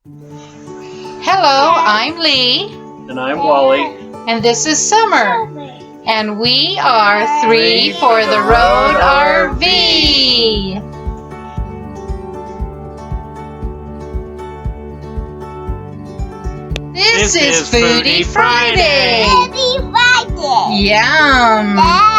Hello, I'm Lee. And I'm Wally. And this is Summer. And we are Three for the Road RV. This is Foodie Friday. Foodie Friday. Yum.